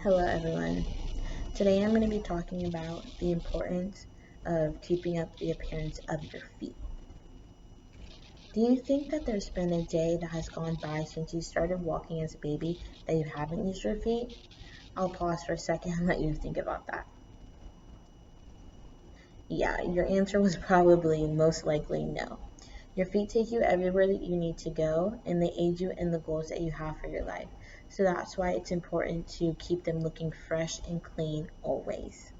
Hello everyone. Today I'm going to be talking about the importance of keeping up the appearance of your feet. Do you think that there's been a day that has gone by since you started walking as a baby that you haven't used your feet? I'll pause for a second and let you think about that. Yeah, your answer was probably most likely no. Your feet take you everywhere that you need to go, and they aid you in the goals that you have for your life. So that's why it's important to keep them looking fresh and clean always.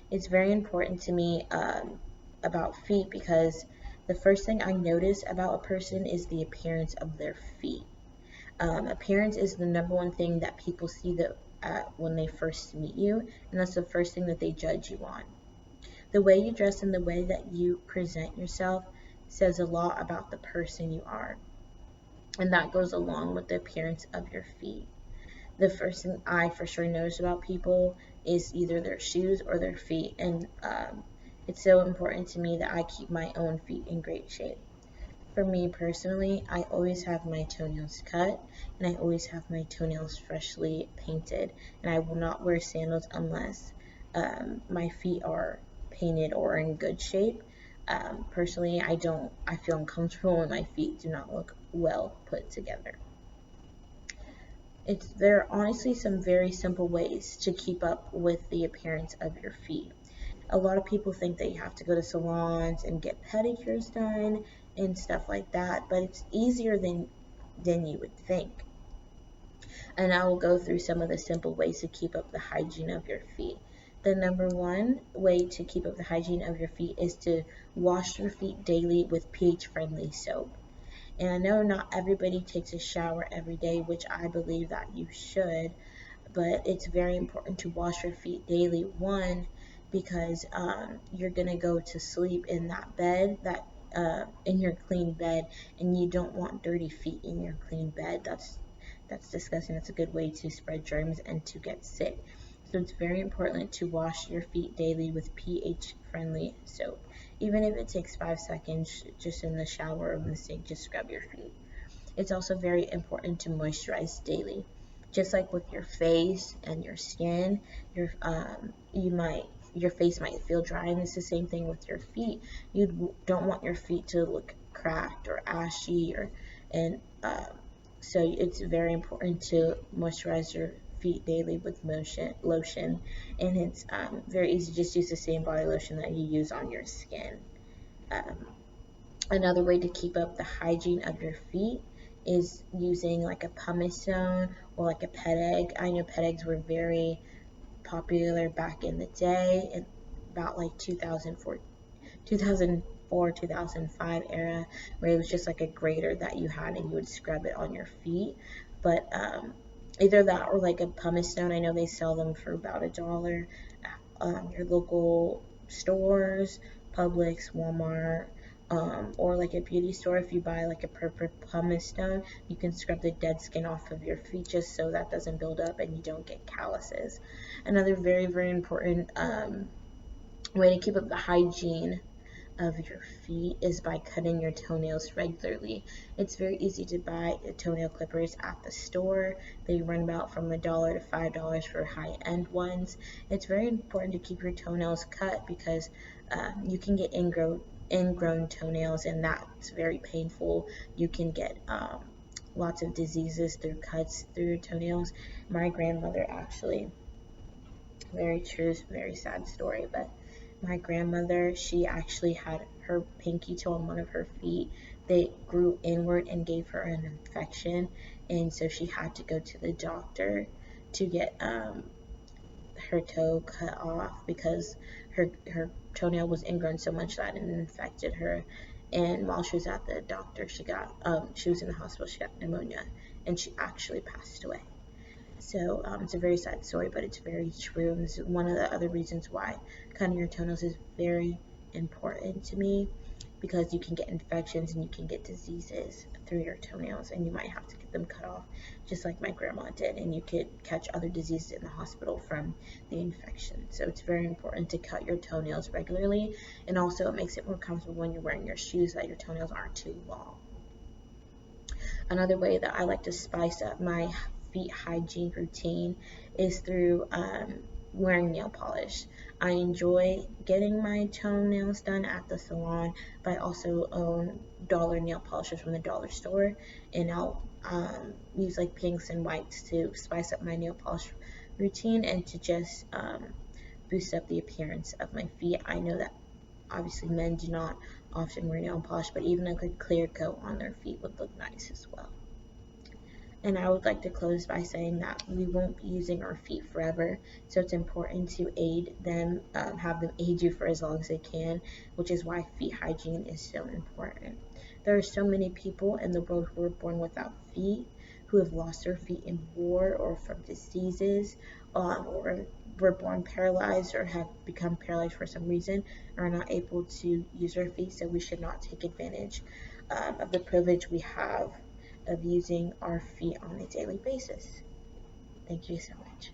It's very important to me about feet because the first thing I notice about a person is the appearance of their feet. Appearance is the number one thing that people see when they first meet you, and that's the first thing that they judge you on. The way you dress and the way that you present yourself says a lot about the person you are, and that goes along with the appearance of your feet. The first thing I for sure notice about people is either their shoes or their feet, and it's so important to me that I keep my own feet in great shape. For me personally, I always have my toenails cut, and I always have my toenails freshly painted, and I will not wear sandals unless my feet are painted or in good shape. Personally, I feel uncomfortable when my feet do not look well put together. There are honestly some very simple ways to keep up with the appearance of your feet. A lot of people think that you have to go to salons and get pedicures done and stuff like that, but it's easier than you would think. And I will go through some of the simple ways to keep up the hygiene of your feet. The number one way to keep up the hygiene of your feet is to wash your feet daily with pH-friendly soap. And I know not everybody takes a shower every day, which I believe that you should, but it's very important to wash your feet daily. One, because you're gonna go to sleep in that bed, in your clean bed, and you don't want dirty feet in your clean bed. That's disgusting. That's a good way to spread germs and to get sick. So it's very important to wash your feet daily with pH-friendly soap. Even if it takes 5 seconds, just in the shower or in the sink, just scrub your feet. It's also very important to moisturize daily. Just like with your face and your skin, your face might feel dry, and it's the same thing with your feet. You don't want your feet to look cracked or ashy, so it's very important to moisturize your feet daily with lotion, and it's very easy. Just use the same body lotion that you use on your skin. Um, Another way to keep up the hygiene of your feet is using like a pumice stone or like a pet egg. I know pet eggs were very popular back in the day, in about like 2004, 2005 era, where it was just like a grater that you had and you would scrub it on your feet. But either that or like a pumice stone. I know they sell them for about $1 at your local stores, Publix, Walmart, or like a beauty store. If you buy like a purple pumice stone, you can scrub the dead skin off of your feet just so that doesn't build up and you don't get calluses. Another very, very important way to keep up the hygiene of your feet is by cutting your toenails regularly. It's very easy to buy toenail clippers at the store. They run about from $1 to $5 for high-end ones. It's very important to keep your toenails cut because you can get ingrown toenails, and that's very painful. You can get lots of diseases through cuts through your toenails. My grandmother actually, very true, very sad story, but my grandmother, she actually had her pinky toe on one of her feet. They grew inward and gave her an infection, and so she had to go to the doctor to get her toe cut off because her toenail was ingrown so much that it infected her. And while she was at the doctor, she was in the hospital, she got pneumonia, and she actually passed away. So it's a very sad story, but it's very true. And this is one of the other reasons why cutting your toenails is very important to me, because you can get infections and you can get diseases through your toenails, and you might have to get them cut off, just like my grandma did, and you could catch other diseases in the hospital from the infection. So it's very important to cut your toenails regularly, and also it makes it more comfortable when you're wearing your shoes that your toenails aren't too long. Another way that I like to spice up my feet hygiene routine is through wearing nail polish. I enjoy getting my toenails done at the salon, but I also own dollar nail polishes from the dollar store, and I'll use like pinks and whites to spice up my nail polish routine and to just boost up the appearance of my feet. I know that obviously men do not often wear nail polish, but even a good clear coat on their feet would look nice as well. And I would like to close by saying that we won't be using our feet forever, so it's important to aid them, have them aid you for as long as they can, which is why feet hygiene is so important. There are so many people in the world who are born without feet, who have lost their feet in war or from diseases, or were born paralyzed or have become paralyzed for some reason, and are not able to use their feet, so we should not take advantage of the privilege we have of using our feet on a daily basis. Thank you so much.